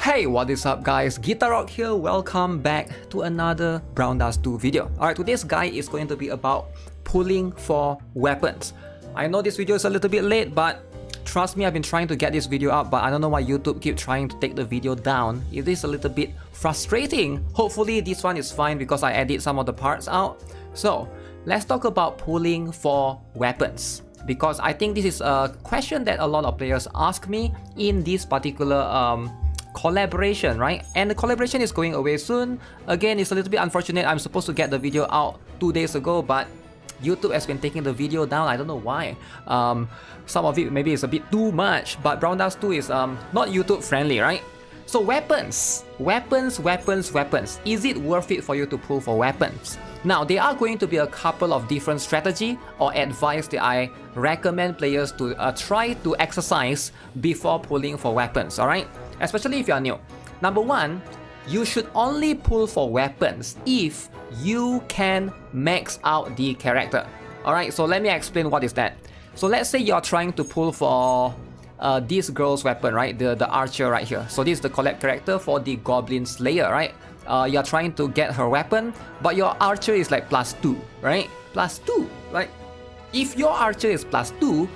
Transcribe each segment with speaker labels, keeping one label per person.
Speaker 1: Hey, what is up guys? GuitarRock here, welcome back to another Brown Dust 2 video. Alright, today's guide is going to be about pulling for weapons. I know this video is a little bit late, but trust me, I've been trying to get this video up, but I don't know why YouTube keep trying to take the video down. It is a little bit frustrating. Hopefully this one is fine because I edit some of the parts out. So, let's talk about pulling for weapons, because I think this is a question that a lot of players ask me in this particular collaboration, right? And the collaboration is going away soon. Again, it's a little bit unfortunate. I'm supposed to get the video out 2 days ago, but YouTube has been taking the video down. I don't know why. Some of it maybe is a bit too much, but Brown Dust 2 is not YouTube friendly, right? So weapons. Is it worth it for you to pull for weapons? Now, there are going to be a couple of different strategy or advice that I recommend players to try to exercise before pulling for weapons, alright? Especially if you are new. Number one, you should only pull for weapons if you can max out the character. Alright, so let me explain what is that. So let's say you're trying to pull for this girl's weapon, right? The archer right here. So this is the collab character for the Goblin Slayer, right? You're trying to get her weapon, but your archer is like +2, right? +2, right? If your archer is +2,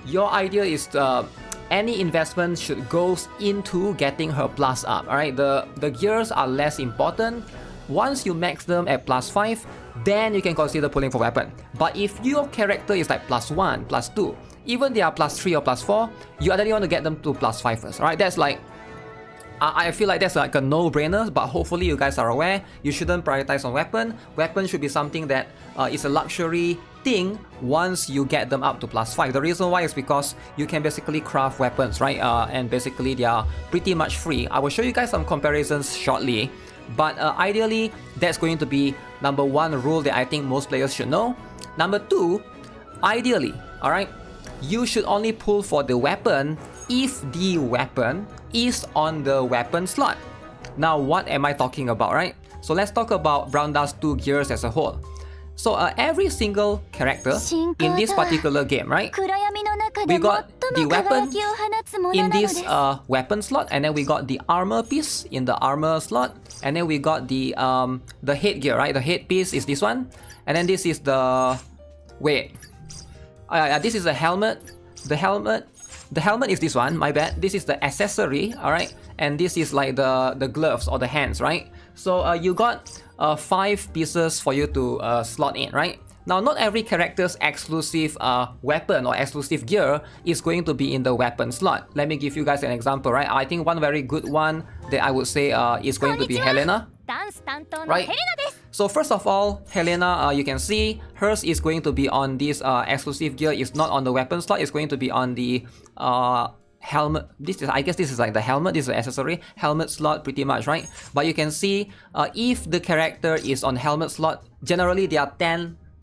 Speaker 1: your idea is any investment should go into getting her plus up, alright? The gears are less important. Once you max them at +5, then you can consider pulling for weapon. But if your character is like +1, +2, even they are +3 or +4, you ideally want to get them to +5 first, alright? That's like, I feel like that's like a no-brainer, but hopefully you guys are aware, you shouldn't prioritize on weapon. Weapon should be something that is a luxury thing once you get them up to +5. The reason why is because you can basically craft weapons, right? And basically they are pretty much free. I will show you guys some comparisons shortly, but ideally that's going to be number one rule that I think most players should know. Number two, ideally, alright, you should only pull for the weapon if the weapon is on the weapon slot. Now, what am I talking about, right? So let's talk about Brown Dust 2 gears as a whole. So every single character in this particular game, right? We got the weapon in this weapon slot, and then we got the armor piece in the armor slot, and then we got the headgear, right? The headpiece is this one, and then this is the this is the helmet. The helmet is this one, my bad. This is the accessory, alright? And this is like the gloves or the hands, right? So you got 5 pieces for you to slot in, right? Now, not every character's exclusive weapon or exclusive gear is going to be in the weapon slot. Let me give you guys an example, right? I think one very good one that I would say is going to be Helena, right? So first of all, Helena, you can see hers is going to be on this exclusive gear. It's not on the weapon slot. It's going to be on the helmet. I guess this is like the helmet. This is the accessory helmet slot, pretty much, right? But you can see if the character is on helmet slot, generally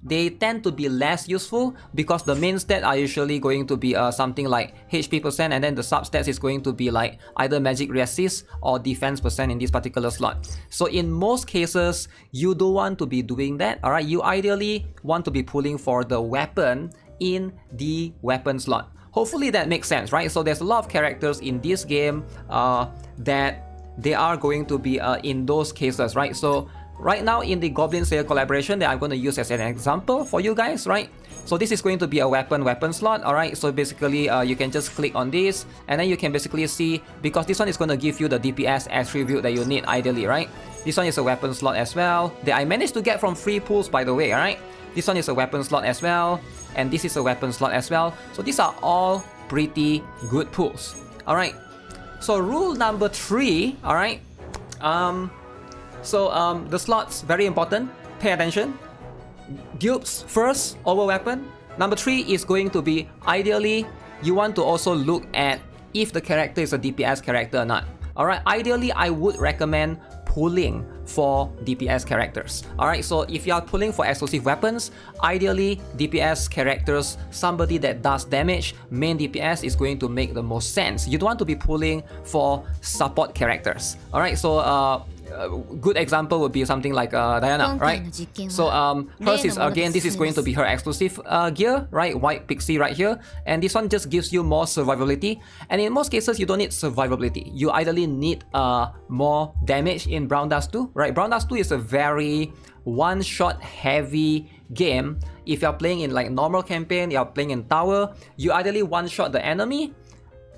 Speaker 1: they tend to be less useful because the main stat are usually going to be something like HP %, and then the substats is going to be like either magic resist or defense % in this particular slot. So in most cases, you don't want to be doing that, alright? You ideally want to be pulling for the weapon in the weapon slot. Hopefully that makes sense, right? So there's a lot of characters in this game that they are going to be in those cases, right? So right now in the Goblin Slayer collaboration that I'm going to use as an example for you guys, right? So this is going to be a weapon slot, alright? So basically you can just click on this, and then you can basically see, because this one is going to give you the DPS attribute that you need ideally, right? This one is a weapon slot as well that I managed to get from free pools, by the way, alright? This one is a weapon slot as well, and this is a weapon slot as well. So these are all pretty good pools, alright? So rule number 3, alright? The slots, very important. Pay attention. Dupes first over weapon. Number 3 is going to be, ideally, you want to also look at if the character is a DPS character or not. Alright, ideally, I would recommend pulling for DPS characters. Alright, so if you are pulling for exclusive weapons, ideally DPS characters, somebody that does damage, main DPS is going to make the most sense. You don't want to be pulling for support characters. Alright, so good example would be something like Diana, right? So hers is, again, this is going to be her exclusive gear, right? White pixie right here, and this one just gives you more survivability. And in most cases, you don't need survivability. You ideally need more damage in Brown Dust 2, right? Brown Dust 2 is a very one-shot heavy game. If you're playing in like normal campaign, you're playing in tower, you ideally one-shot the enemy,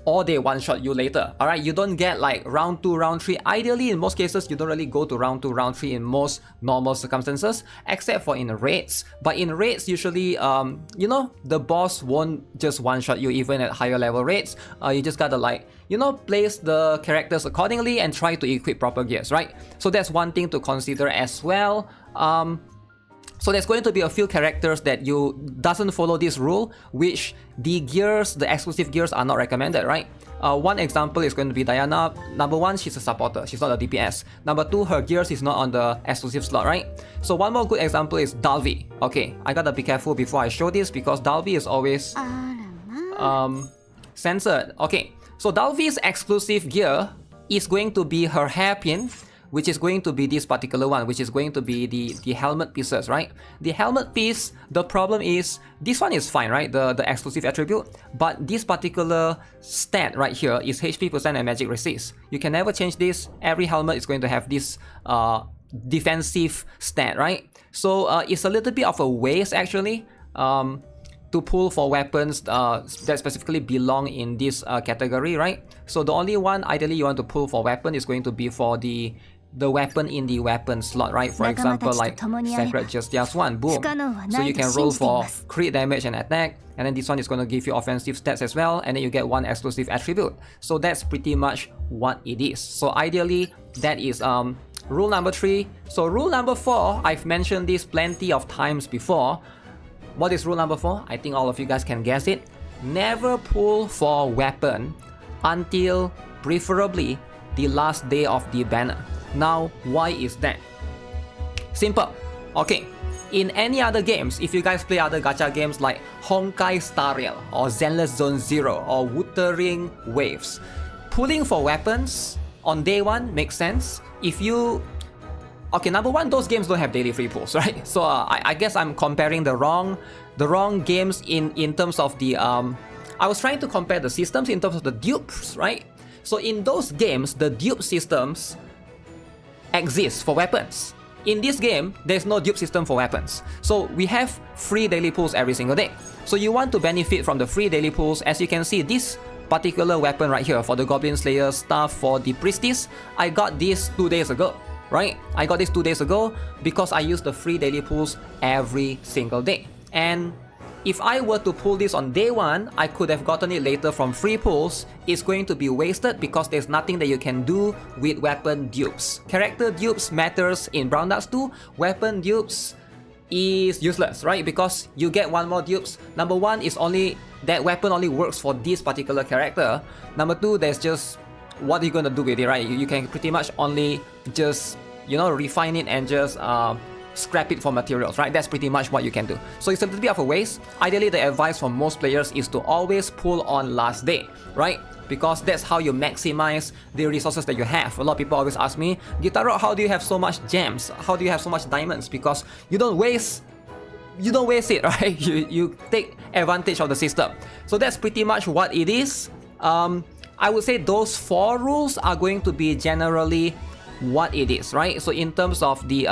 Speaker 1: or they one-shot you later. Alright, you don't get like round 2, round 3. Ideally, in most cases, you don't really go to round 2, round 3 in most normal circumstances, except for in raids. But in raids, usually, you know, the boss won't just one-shot you even at higher level raids. You just gotta like, you know, place the characters accordingly and try to equip proper gears, right? So that's one thing to consider as well. So there's going to be a few characters that you doesn't follow this rule, which the gears, the exclusive gears are not recommended, right? One example is going to be Diana. Number 1, she's a supporter, she's not a DPS. Number 2, her gears is not on the exclusive slot, right? So one more good example is Dalvi. Okay, I gotta be careful before I show this because Dalvi is always censored. Okay, so Dalvi's exclusive gear is going to be her hairpin, which is going to be this particular one, which is going to be the helmet pieces, right? The helmet piece, the problem is, this one is fine, right? The exclusive attribute, but this particular stat right here is HP% and magic resist. You can never change this. Every helmet is going to have this defensive stat, right? So it's a little bit of a waste actually to pull for weapons that specifically belong in this category, right? So the only one ideally you want to pull for weapon is going to be for the weapon in the weapon slot, right? For example, like Sacred Justice 1, boom. So you can roll for crit damage and attack, and then this one is going to give you offensive stats as well, and then you get one exclusive attribute. So that's pretty much what it is. So ideally, that is rule number 3. So rule number 4, I've mentioned this plenty of times before. What is rule number 4? I think all of you guys can guess it. Never pull for weapon until preferably the last day of the banner. Now, why is that? Simple. Okay, in any other games, if you guys play other gacha games like Honkai Star Rail or Zenless Zone Zero or Wuthering Waves, pulling for weapons on day 1 makes sense. If you... Okay, number 1, those games don't have daily free pulls, right? So I guess I'm comparing the wrong games in terms of the... I was trying to compare the systems in terms of the dupes, right? So in those games, the dupe systems exist for weapons. In this game, there's no dupe system for weapons. So we have free daily pulls every single day. So you want to benefit from the free daily pulls. As you can see, this particular weapon right here for the Goblin Slayer stuff for the Priestess, I got this 2 days ago, right? I got this 2 days ago because I use the free daily pulls every single day. And if I were to pull this on day 1, I could have gotten it later from free pulls. It's going to be wasted because there's nothing that you can do with weapon dupes. Character dupes matters in Brown Dust 2. Weapon dupes is useless, right? Because you get one more dupes. Number 1 is only that weapon only works for this particular character. Number 2, there's just what are you going to do with it, right? You can pretty much only just, you know, refine it and just scrap it for materials, right? That's pretty much what you can do. So it's a little bit of a waste. Ideally, the advice for most players is to always pull on last day, right? Because that's how you maximize the resources that you have. A lot of people always ask me, GuitarRock, how do you have so much gems? How do you have so much diamonds? Because you don't waste it, right? You take advantage of the system. So that's pretty much what it is. I would say those 4 rules are going to be generally what it is, right? So in terms of the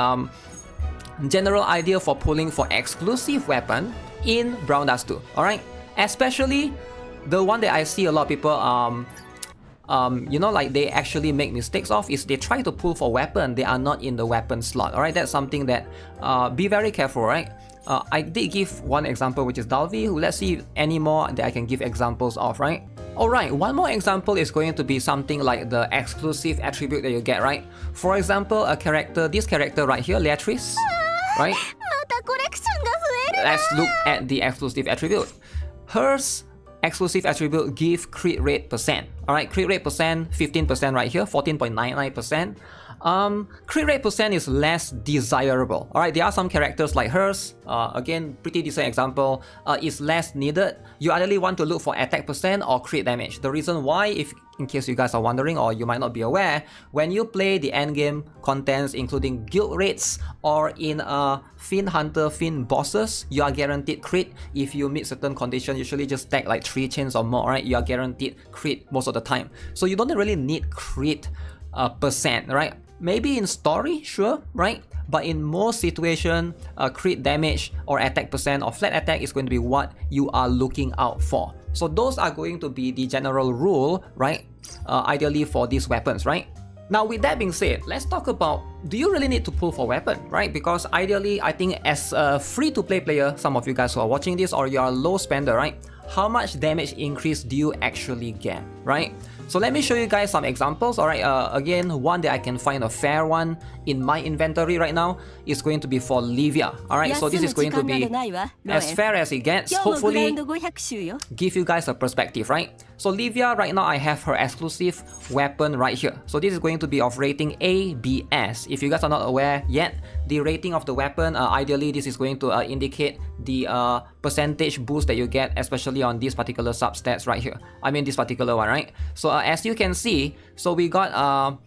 Speaker 1: general idea for pulling for exclusive weapon in Brown Dust 2, alright? Especially the one that I see a lot of people you know, like they actually make mistakes of is they try to pull for weapon, they are not in the weapon slot, alright? That's something that be very careful, right? I did give one example, which is Dalvi. Let's see any more that I can give examples of, right? Alright, one more example is going to be something like the exclusive attribute that you get, right? For example, this character right here, Leatrice, right? Let's look at the exclusive attribute. Hers exclusive attribute give crit rate percent. Alright, crit rate percent 15% right here, 14.99%. Crit rate percent is less desirable. Alright, there are some characters like hers, again, pretty decent example, is less needed. You ideally want to look for attack percent or crit damage. The reason why, if in case you guys are wondering or you might not be aware, when you play the endgame contents including guild raids or in Fiend Hunter, Fiend bosses, you are guaranteed crit. If you meet certain conditions, usually just stack like 3 chains or more, right? You are guaranteed crit most of the time. So you don't really need crit percent, right? Maybe in story, sure, right? But in most situations, crit damage or attack percent or flat attack is going to be what you are looking out for. So those are going to be the general rule, right? Ideally for these weapons, right? Now with that being said, let's talk about, do you really need to pull for weapon, right? Because ideally, I think as a free-to-play player, some of you guys who are watching this, or you're a low spender, right? How much damage increase do you actually get, right? So let me show you guys some examples, alright? Again, one that I can find a fair one in my inventory right now is going to be for Livia, alright? So this is going to be as fair as it gets, hopefully give you guys a perspective, right? So Livia, right now I have her exclusive weapon right here. So this is going to be of rating ABS. If you guys are not aware yet, the rating of the weapon, ideally this is going to indicate the percentage boost that you get, especially on this particular substats right here. I mean this particular one, right? So as you can see, so we got,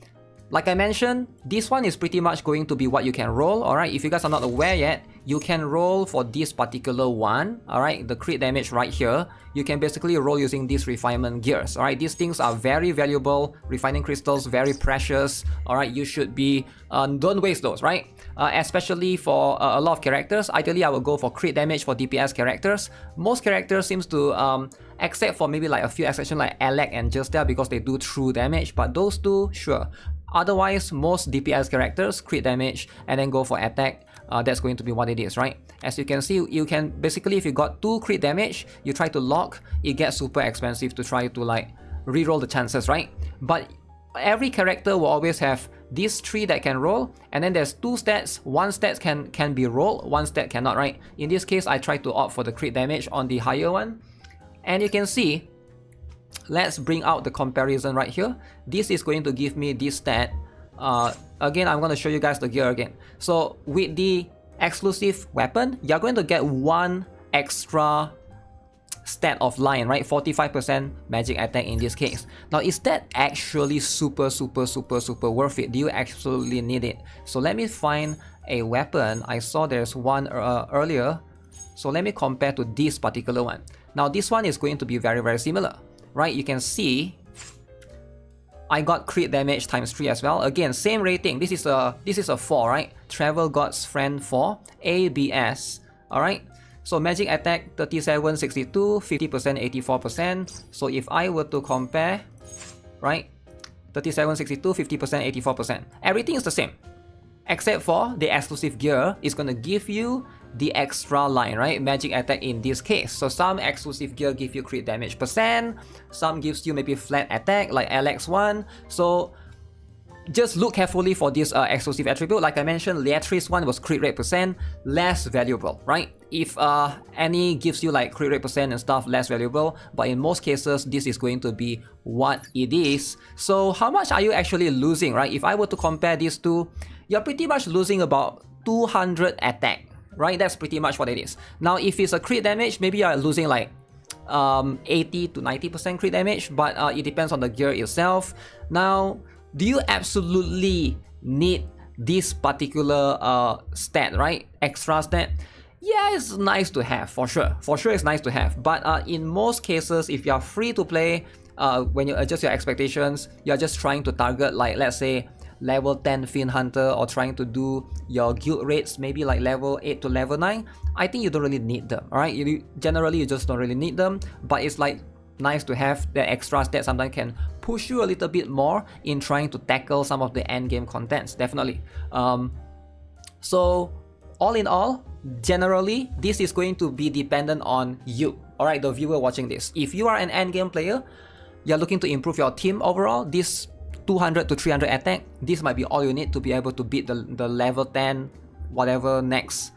Speaker 1: like I mentioned, this one is pretty much going to be what you can roll, alright? If you guys are not aware yet, you can roll for this particular one, alright? The crit damage right here, you can basically roll using these refinement gears, alright? These things are very valuable, refining crystals, very precious, alright? You should be, don't waste those, right? Especially for a lot of characters. Ideally, I will go for crit damage for DPS characters. Most characters seems to, except for maybe like a few exceptions like Alec and Justia, because they do true damage, but those two, sure. Otherwise, most DPS characters, crit damage, and then go for attack. That's going to be what it is, right? As you can see, you can basically, if you got 2 crit damage, you try to lock, it gets super expensive to try to like reroll the chances, right? But every character will always have these 3 that can roll, and then there's 2 stats. 1 stat can be rolled, 1 stat cannot, right? In this case, I try to opt for the crit damage on the higher one, and you can see. Let's bring out the comparison right here. This is going to give me this stat. Again, I'm going to show you guys the gear again. So with the exclusive weapon, you're going to get 1 extra stat of line, right? 45% magic attack in this case. Now, is that actually super worth it? Do you absolutely need it? So let me find a weapon. I saw there's one earlier. So let me compare to this particular one. Now, this one is going to be very similar. Right, you can see I got crit damage times 3 as well. Again, same rating. This is a 4, right? Travel God's Friend 4, ABS. Alright. So magic attack 37, 62, 50%, 84%. So if I were to compare, right? 37, 62, 50%, 84%. Everything is the same. Except for the exclusive gear is gonna give you the extra line, right? Magic attack in this case. So some exclusive gear give you crit damage percent, some gives you maybe flat attack like LX1. So just look carefully for this exclusive attribute. Like I mentioned, Leatrice one was crit rate percent, less valuable, right? If any gives you like crit rate percent and stuff, less valuable, but in most cases, this is going to be what it is. So how much are you actually losing, right? If I were to compare these two, you're pretty much losing about 200 attack, right? That's pretty much what it is. Now, if it's a crit damage, maybe you're losing like 80 to 90% crit damage, but it depends on the gear itself. Now, do you absolutely need this particular stat, right? Extra stat? Yeah, it's nice to have, for sure. For sure, it's nice to have. But in most cases, if you're free to play, when you adjust your expectations, you're just trying to target, like, let's say, level 10 Fiend Hunter, or trying to do your guild raids, maybe like level 8 to level 9, I think you don't really need them, alright? Generally, you just don't really need them, but it's like nice to have the extras that sometimes can push you a little bit more in trying to tackle some of the end game contents, definitely. So all in all, generally, this is going to be dependent on you, alright, the viewer watching this. If you are an end game player, you're looking to improve your team overall, this 200 to 300 attack, this might be all you need to be able to beat the level 10 whatever next,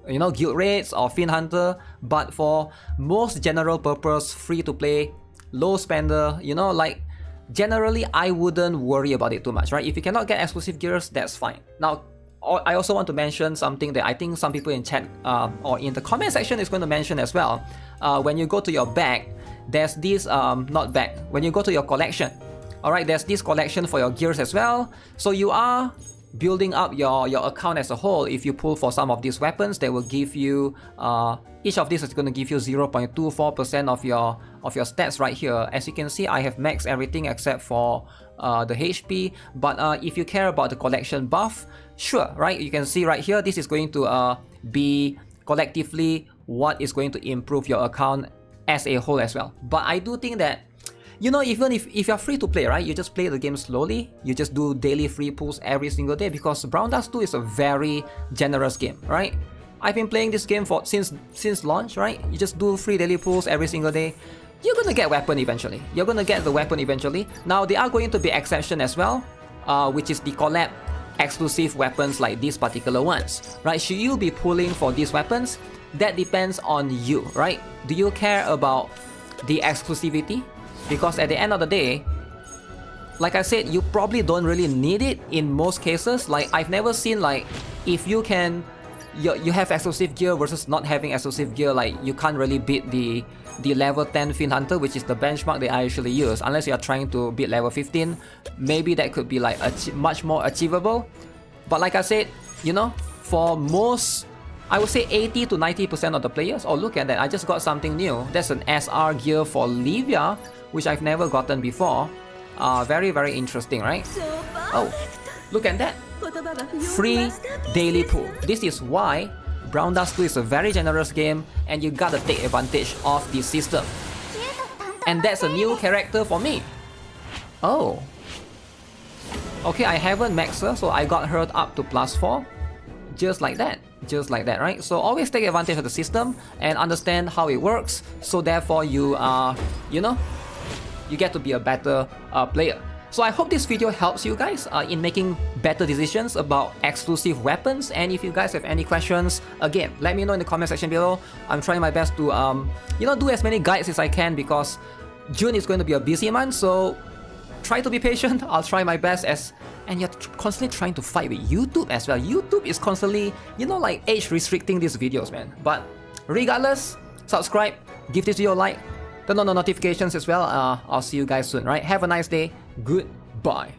Speaker 1: you know, guild raids or Fiend Hunter. But for most general purpose, free to play, low spender, you know, like generally I wouldn't worry about it too much, right? If you cannot get exclusive gears, that's fine. Now, I also want to mention something that I think some people in chat or in the comment section is going to mention as well. When you go to your bag, there's this, not bag, when you go to your collection, Alright, there's this collection for your gears as well. So you are building up your account as a whole. If you pull for some of these weapons, they will give you each of these is going to give you 0.24% of your stats right here. As you can see, I have maxed everything except for the HP. But if you care about the collection buff, sure, right? You can see right here, this is going to be collectively what is going to improve your account as a whole as well. But I do think that, you know, even if you're free to play, right, you just play the game slowly, you just do daily free pulls every single day, because Brown Dust 2 is a very generous game, right? I've been playing this game for since launch, right? You just do free daily pulls every single day. You're gonna get weapon eventually. You're gonna get the weapon eventually. Now, there are going to be exception as well, which is the collab exclusive weapons like these particular ones, right? Should you be pulling for these weapons? That depends on you, right? Do you care about the exclusivity? Because at the end of the day, like I said, you probably don't really need it in most cases. Like, I've never seen, like, if you can, you have exclusive gear versus not having exclusive gear, like, you can't really beat the level 10 Fiend Hunter, which is the benchmark that I usually use. Unless you're trying to beat level 15, maybe that could be like much more achievable. But like I said, you know, for most, I would say 80 to 90% of the players. Oh, look at that, I just got something new. That's an SR gear for Livia, which I've never gotten before. Very, very interesting, right? Oh, look at that. Free daily pull. This is why Brown Dust 2 is a very generous game, and you gotta take advantage of this system. And that's a new character for me. Oh. Okay, I haven't maxed her, so I got her up to +4. Just like that. Just like that, right? So always take advantage of the system and understand how it works. So therefore you you know, you get to be a better player. So I hope this video helps you guys in making better decisions about exclusive weapons. And if you guys have any questions, again, let me know in the comment section below. I'm trying my best to you know, do as many guides as I can, because June is going to be a busy month. So try to be patient. I'll try my best. And you're constantly trying to fight with YouTube as well. YouTube is constantly, you know, like age restricting these videos, man. But regardless, subscribe, give this video a like, turn on the notifications as well. I'll see you guys soon, right? Have a nice day. Goodbye.